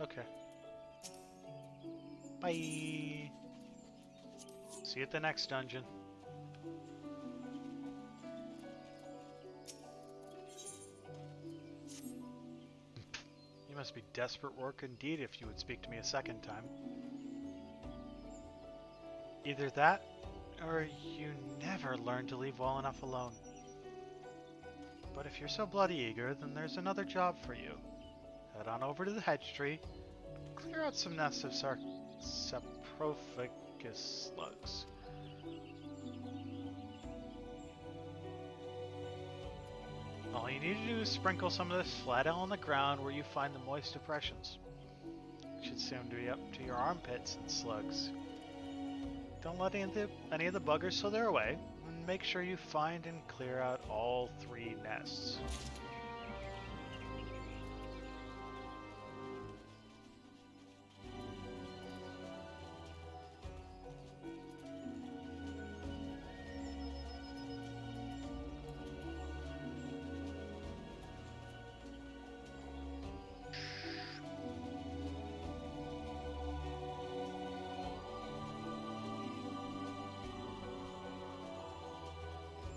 Okay. Bye. See you at the next dungeon. You must be desperate work indeed if you would speak to me a second time. Either that, or you never learn to leave well enough alone. But if you're so bloody eager, then there's another job for you. Head on over to the hedge tree, clear out some nests of saprophagus slugs. All you need to do is sprinkle some of this flat on the ground where you find the moist depressions. It should soon be up to your armpits and slugs. Don't let any of the buggers slither away, and make sure you find and clear out all 3 nests.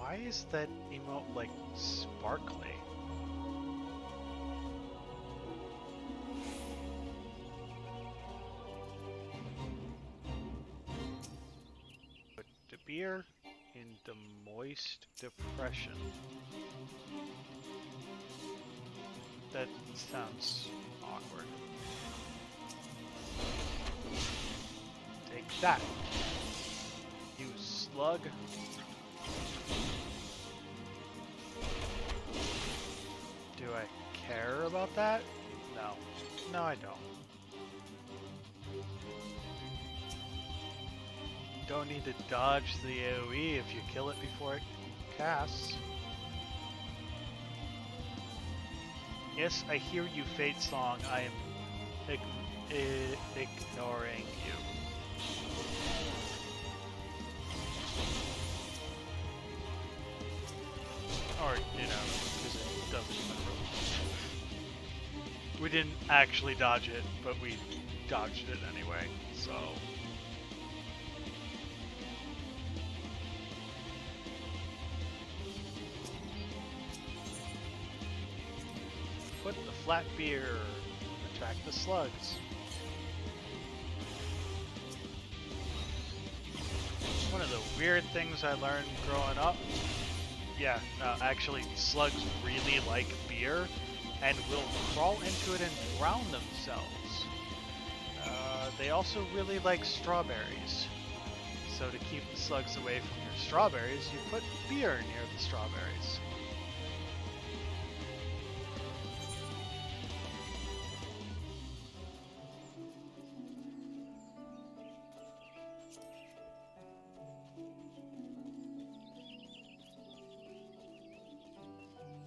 Why is that emote like sparkly? Put the beer in the moist depression. That sounds awkward. Take that, you slug. Do I care about that? No. No, I don't. Don't need to dodge the AoE if you kill it before it casts. Yes, I hear you, Fate Song. I am ignoring you. Or, you know, because it doesn't matter. We didn't actually dodge it, but we dodged it anyway, so... Put the flat beer, attract the slugs. One of the weird things I learned growing up. Yeah, actually, slugs really like beer and will crawl into it and drown themselves. They also really like strawberries. So to keep the slugs away from your strawberries, you put beer near the strawberries.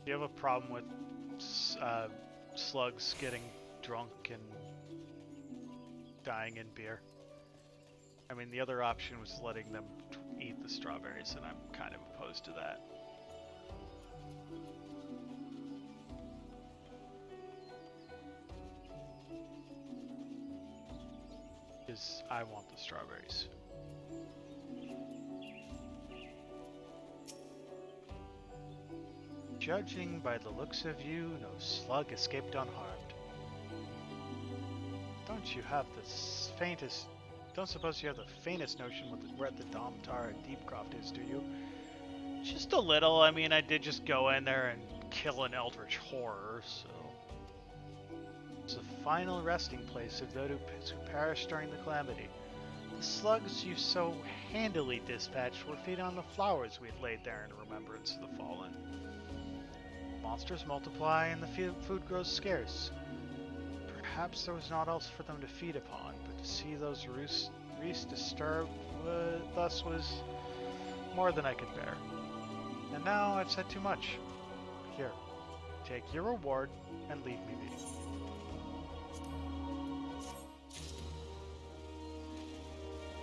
Do you have a problem with slugs getting drunk and dying in beer? I mean, the other option was letting them eat the strawberries, and I'm kind of opposed to that. Because I want the strawberries. Judging by the looks of you, no slug escaped unharmed. Don't you have the faintest... Don't suppose you have the faintest notion where the Domtar and Deepcroft is, do you? Just a little. I mean, I did just go in there and kill an eldritch horror, so... It's the final resting place of those who perished during the calamity. The slugs you so handily dispatched were feeding on the flowers we had laid there in remembrance of the fallen. Monsters multiply and the food grows scarce. Perhaps there was naught else for them to feed upon, but to see those roosts disturbed thus was more than I could bear. And now I've said too much. Here, take your reward and leave me be.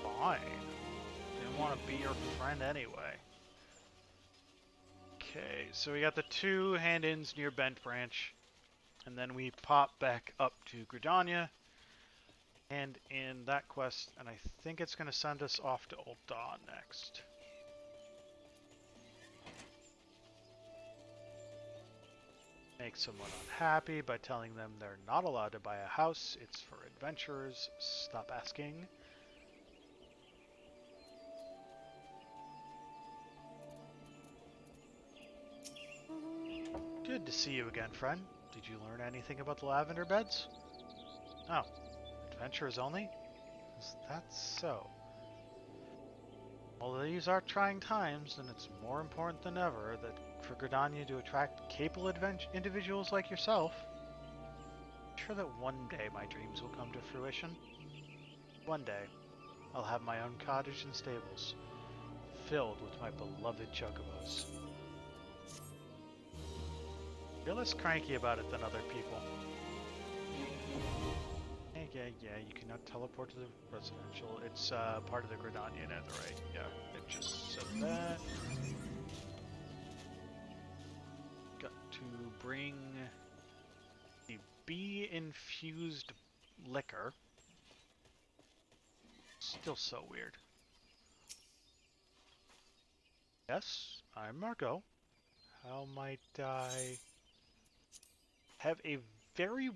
Fine. Didn't want to be your friend anyway. Okay, so we got the 2 hand-ins near Bent Branch. And then we pop back up to Gridania. And in that quest, and I think it's going to send us off to Old Dawn next. Make someone unhappy by telling them they're not allowed to buy a house. It's for adventurers. Stop asking. Good to see you again, friend. Did you learn anything about the lavender beds? Oh, adventurers only? Is that so? Well, these are trying times, and it's more important than ever that for Gridania to attract capable individuals like yourself. I'm sure that one day my dreams will come to fruition. One day, I'll have my own cottage and stables, filled with my beloved chocobos. You're less cranky about it than other people. Yeah, you cannot teleport to the residential. It's part of the Gridania netherite. Yeah, it just said that. Got to bring the bee-infused liquor. Still so weird. Yes, I'm Margot. How might I have a very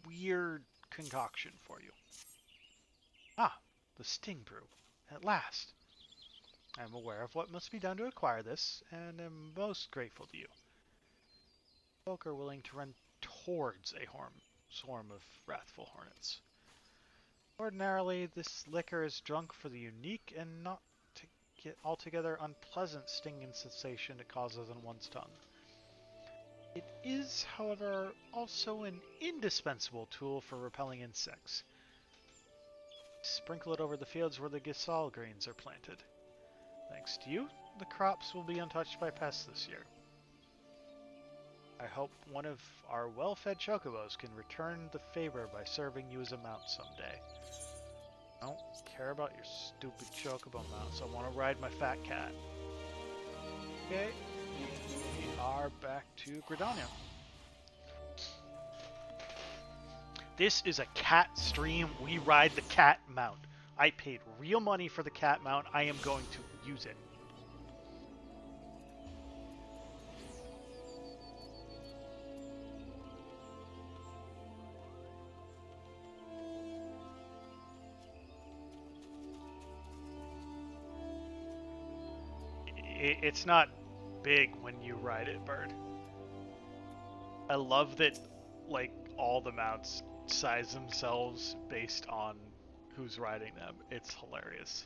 weird concoction for you? Ah, the Sting Brew. At last. I'm aware of what must be done to acquire this, and am most grateful to you. Folk are willing to run towards a swarm of wrathful hornets. Ordinarily, this liquor is drunk for the unique and not to get altogether unpleasant stinging sensation it causes on one's tongue. It is, however, also an indispensable tool for repelling insects. Sprinkle it over the fields where the gisal grains are planted. Thanks to you, the crops will be untouched by pests this year. I hope one of our well-fed chocobos can return the favor by serving you as a mount someday. I don't care about your stupid chocobo mounts. I want to ride my fat cat. Okay, we are back to Gridania. This is a cat stream. We ride the cat mount. I paid real money for the cat mount. I am going to use it. It's not big when you ride it, Bird. I love that, like, all the mounts size themselves based on who's riding them. It's hilarious.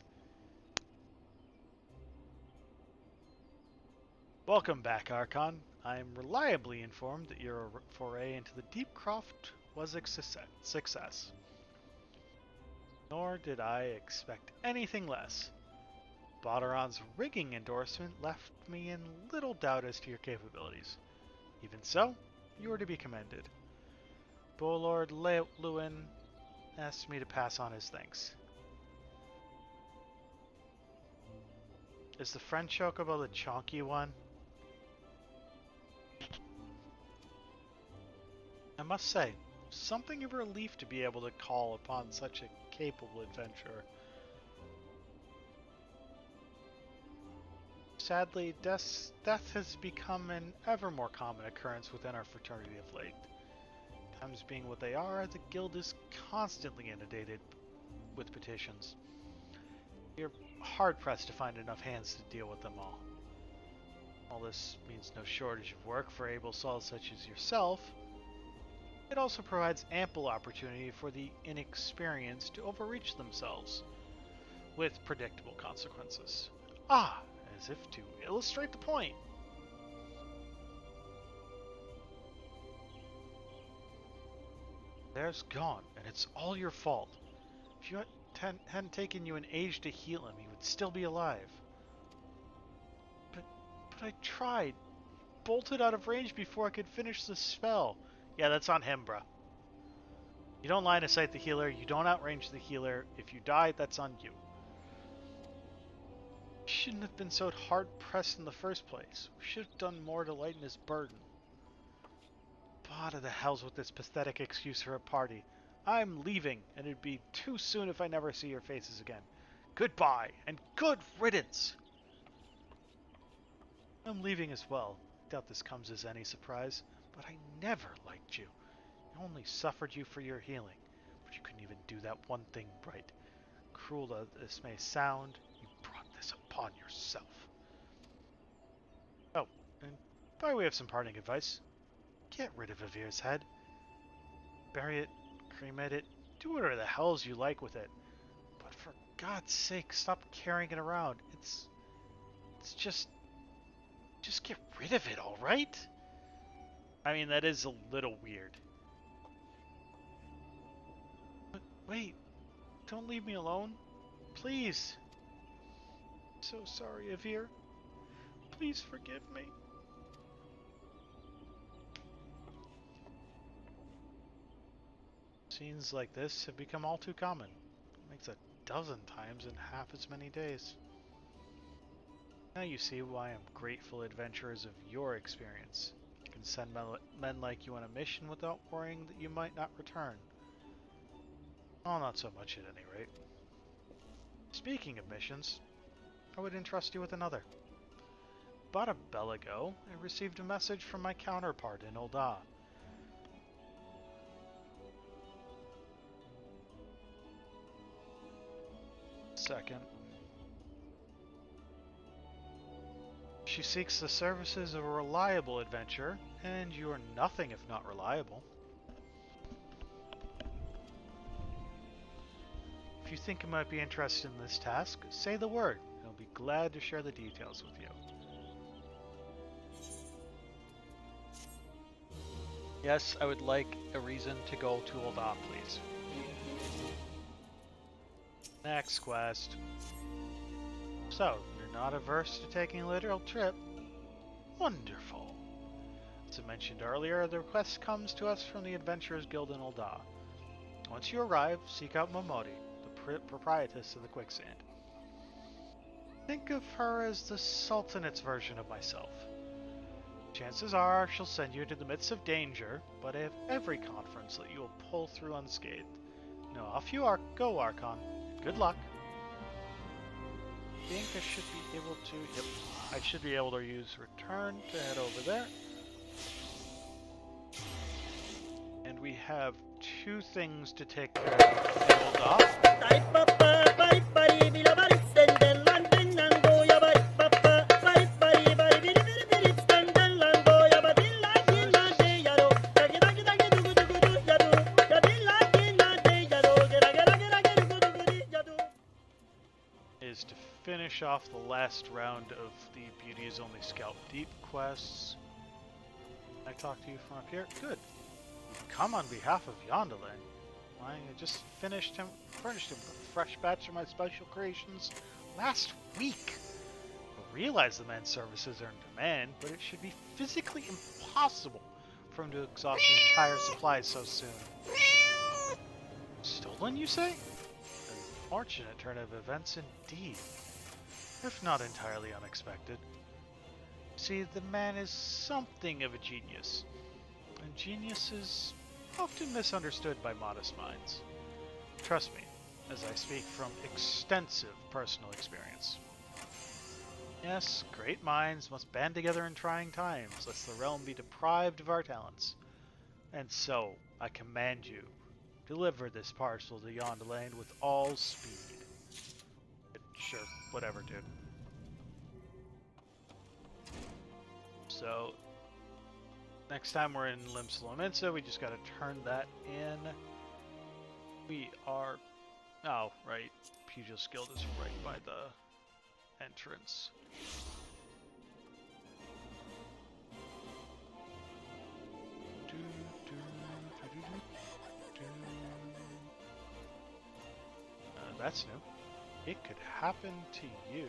Welcome back, Archon. I am reliably informed that your foray into the Deep Croft was a success. Nor did I expect anything less. Baudron's rigging endorsement left me in little doubt as to your capabilities. Even so, you are to be commended. Bolord Lewin asked me to pass on his thanks. Is the French chocobo the chonky one? I must say, something of a relief to be able to call upon such a capable adventurer. Sadly, death has become an ever more common occurrence within our fraternity of late. Times being what they are, the guild is constantly inundated with petitions. You're hard-pressed to find enough hands to deal with them all. All this means no shortage of work for able souls such as yourself. It also provides ample opportunity for the inexperienced to overreach themselves, with predictable consequences. Ah, as if to illustrate the point. There's gone, and it's all your fault. If you hadn't taken you an age to heal him, he would still be alive. But I tried. Bolted out of range before I could finish the spell. Yeah, that's on him, bruh. You don't line of sight the healer, you don't outrange the healer. If you die, that's on you. We shouldn't have been so hard-pressed in the first place. We should have done more to lighten his burden. Ah, to the hells with this pathetic excuse for a party. I'm leaving, and it'd be too soon if I never see your faces again. Goodbye, and good riddance! I'm leaving as well. Doubt this comes as any surprise, but I never liked you. I only suffered you for your healing, but you couldn't even do that one thing right. Cruel as this may sound, you brought this upon yourself. Oh, and by way of some parting advice, get rid of Avir's head. Bury it, cremate it, do whatever the hells you like with it. But for God's sake, stop carrying it around. It's just get rid of it, alright? I mean, that is a little weird. But wait, don't leave me alone. Please. I'm so sorry, Avir. Please forgive me. Scenes like this have become all too common. Makes a dozen times in half as many days. Now you see why I'm grateful adventurers of your experience. You can send men like you on a mission without worrying that you might not return. Well, not so much at any rate. Speaking of missions, I would entrust you with another. About a bell ago, I received a message from my counterpart in Ul'dah. Second. She seeks the services of a reliable adventurer, and you are nothing if not reliable. If you think you might be interested in this task, say the word, and I'll be glad to share the details with you. Yes, I would like a reason to go to Ul'dah, please. Next quest. So, you're not averse to taking a literal trip? Wonderful. As I mentioned earlier, the request comes to us from the Adventurers Guild in Ul'dah. Once you arrive, seek out Miqo'te, the proprietress of the quicksand. Think of her as the Sultanate's version of myself. Chances are she'll send you into the midst of danger, but I have every confidence that you will pull through unscathed. Now off you go, Archon. Good luck. I think I should be able to... Yep, I should be able to use return to head over there. And we have two things to take care of in Ul'dah. Is to finish off the last round of the Beauty is Only Scout Deep quests. Can I talk to you from up here? Good. You've come on behalf of Yonderland. I just furnished him with a fresh batch of my special creations last week. I realize the man's services are in demand, but it should be physically impossible for him to exhaust the entire supply so soon. Stolen, you say? Unfortunate turn of events indeed, if not entirely unexpected. See, the man is something of a genius, and genius is often misunderstood by modest minds. Trust me, as I speak from extensive personal experience. Yes, great minds must band together in trying times, lest the realm be deprived of our talents. And so, I command you, deliver this parcel to Yonderland with all speed. Sure, whatever, dude. So, next time we're in Limsa, we just gotta turn that in. We are... Oh, right. Pugil's Guild is right by the entrance. That's new. It could happen to you.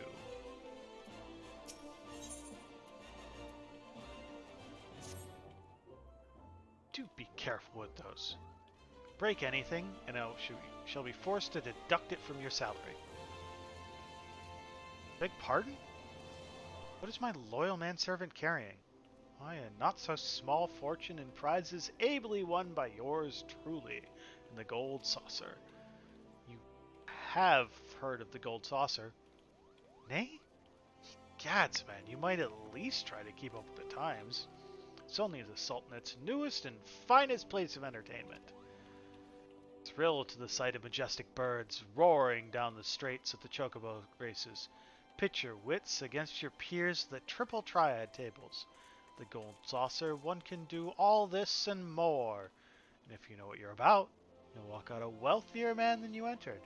Do be careful with those. Break anything, and I shall be forced to deduct it from your salary. Beg pardon? What is my loyal manservant carrying? Why, a not-so-small fortune in prizes ably won by yours truly in the Gold Saucer. You have heard of the Gold Saucer, nay? Gads, man, you might at least try to keep up with the times. It's only the Sultanate's newest and finest place of entertainment. Thrilled to the sight of majestic birds roaring down the straits at the chocobo races. Pit your wits against your peers at the triple triad tables. The Gold Saucer, one can do all this and more. And if you know what you're about, you'll walk out a wealthier man than you entered.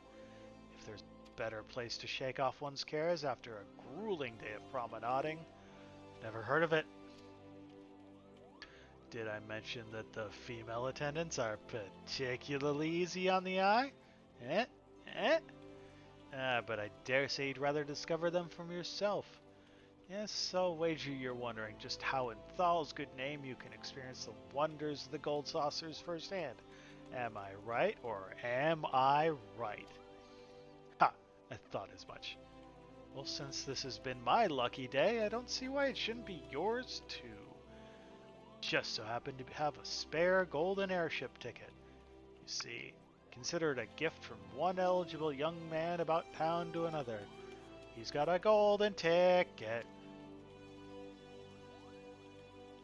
If there's a better place to shake off one's cares after a grueling day of promenading, never heard of it. Did I mention that the female attendants are particularly easy on the eye? Eh? Eh? But I dare say you'd rather discover them from yourself. Yes, I'll wager you're wondering just how in Thal's good name you can experience the wonders of the Gold Saucers firsthand. Am I right, or am I right? Ha! I thought as much. Well, since this has been my lucky day, I don't see why it shouldn't be yours too. Just so happen to have a spare golden airship ticket. You see, consider it a gift from one eligible young man about town to another. He's got a golden ticket.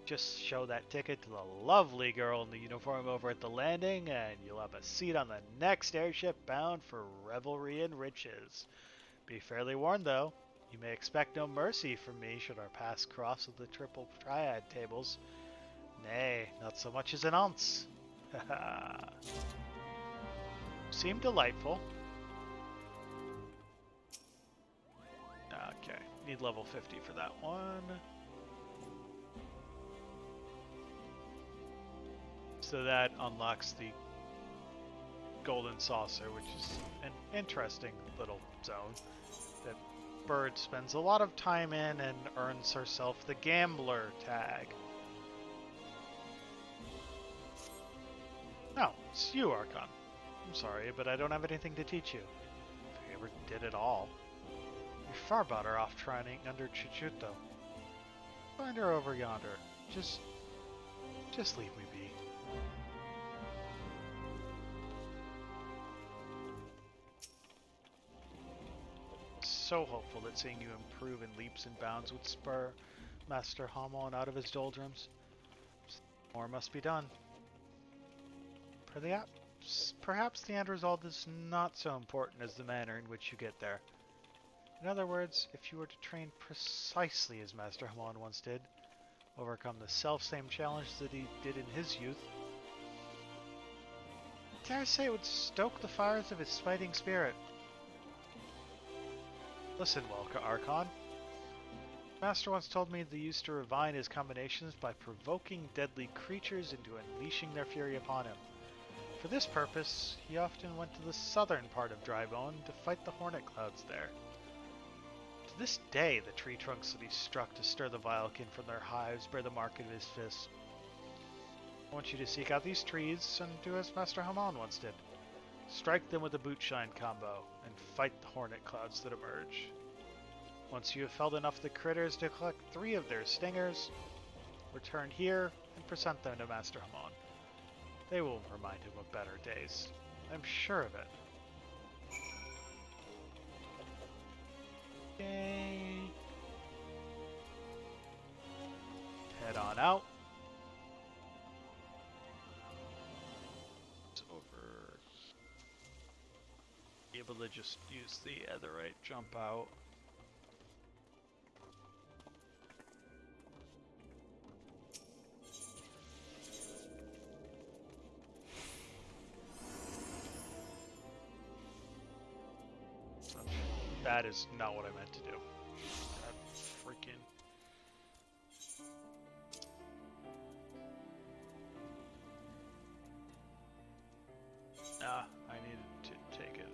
Just show that ticket to the lovely girl in the uniform over at the landing, and you'll have a seat on the next airship bound for revelry and riches. Be fairly warned, though. You may expect no mercy from me should our paths cross at the triple triad tables. Nay, not so much as an ounce. Haha. Seem delightful. Okay, need level 50 for that one. So that unlocks the Golden Saucer, which is an interesting little zone that Bird spends a lot of time in and earns herself the Gambler tag. No, it's you, Archon. I'm sorry, but I don't have anything to teach you. If I ever did at all. You're far better off training under Chichuto. Find her over yonder. Just leave me be. So hopeful that seeing you improve in leaps and bounds would spur Master Hamon out of his doldrums. More must be done. Perhaps the end result is not so important as the manner in which you get there. In other words, if you were to train precisely as Master Hamon once did, overcome the self-same challenge that he did in his youth, I dare say it would stoke the fires of his fighting spirit. Listen, Welka Archon. Master once told me that he used to refine his combinations by provoking deadly creatures into unleashing their fury upon him. For this purpose, he often went to the southern part of Drybone to fight the hornet clouds there. To this day, the tree trunks that he struck to stir the Vilekin from their hives bear the mark of his fist. I want you to seek out these trees and do as Master Hamon once did. Strike them with a bootshine combo, and fight the hornet clouds that emerge. Once you have felled enough of the critters to collect 3 of their stingers, return here and present them to Master Hamon. They will remind him of better days. I'm sure of it. Okay. Head on out. It's over. Be able to just use the otherite jump out. That is not what I meant to do. That freaking... I needed to take it.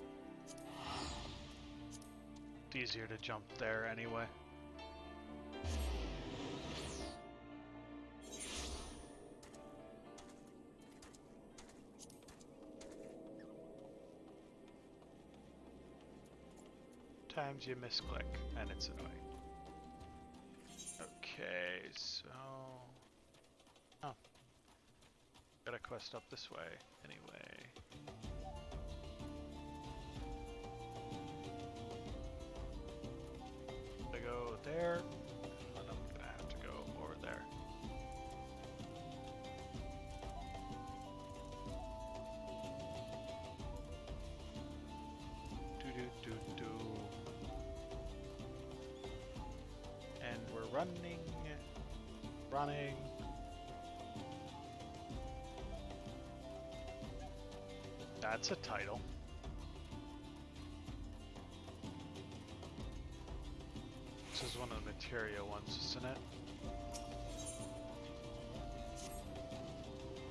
It's easier to jump there anyway. Times you misclick, and it's annoying. Okay, so quest up this way, anyway. I go there, and I'm gonna have to go over there. Do. And we're running. That's a title. This is one of the materia ones, isn't it?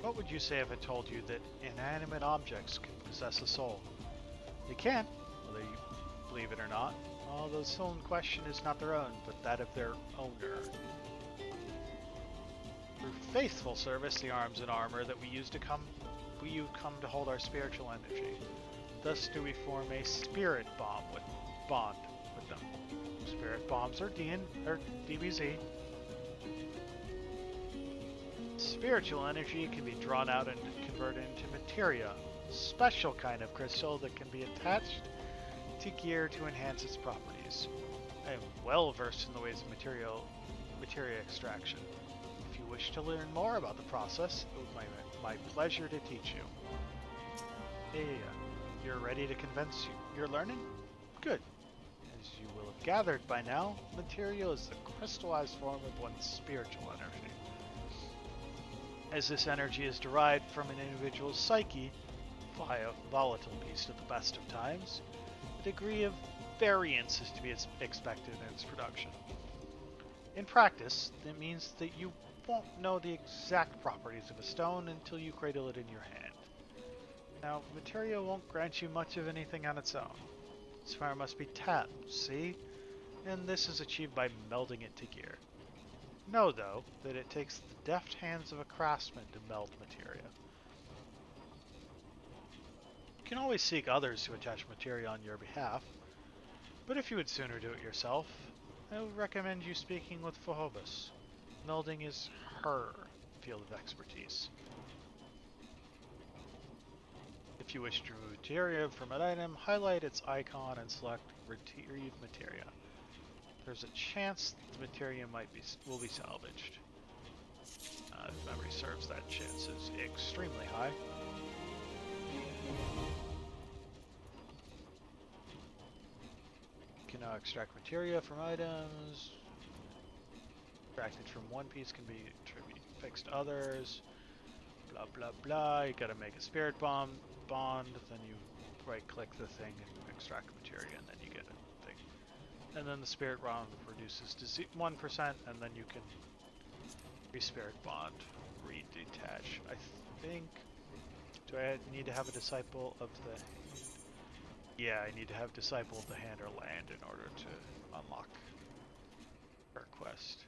What would you say if I told you that inanimate objects can possess a soul? They can, whether you believe it or not. Although the soul in question is not their own, but that of their owner. Through faithful service, the arms and armor that we come to hold our spiritual energy. Thus do we form a spirit bond with them. Spirit bombs are DBZ. Spiritual energy can be drawn out and converted into materia, a special kind of crystal that can be attached to gear to enhance its properties. I am well versed in the ways of materia extraction. If you wish to learn more about the process, it would be my pleasure to teach you. Yeah. You're ready to convince you're learning? Good. As you will have gathered by now, material is the crystallized form of one's spiritual energy. As this energy is derived from an individual's psyche, via volatile beast at the best of times, a degree of variance is to be expected in its production. In practice, that means that you won't know the exact properties of a stone until you cradle it in your hand. Now, materia won't grant you much of anything on its own. Its fire must be tapped, see? And this is achieved by melding it to gear. Know, though, that it takes the deft hands of a craftsman to meld materia. You can always seek others to attach materia on your behalf, but if you would sooner do it yourself, I would recommend you speaking with Phobos. Melding is her field of expertise. If you wish to remove materia from an item, highlight its icon and select Retrieve Materia. There's a chance the materia will be salvaged. If memory serves, that chance is extremely high. You can now extract materia from items. Extracted from one piece can be fixed to others. Blah blah blah. You gotta make a spirit bond, then you right-click the thing and extract materia, and then you get a thing. And then the spirit bond reduces to 1%, and then you can re-spirit bond, redetach. I think. Do I need to have a disciple of the hand? Yeah, I need to have disciple of the hand or land in order to unlock her quest.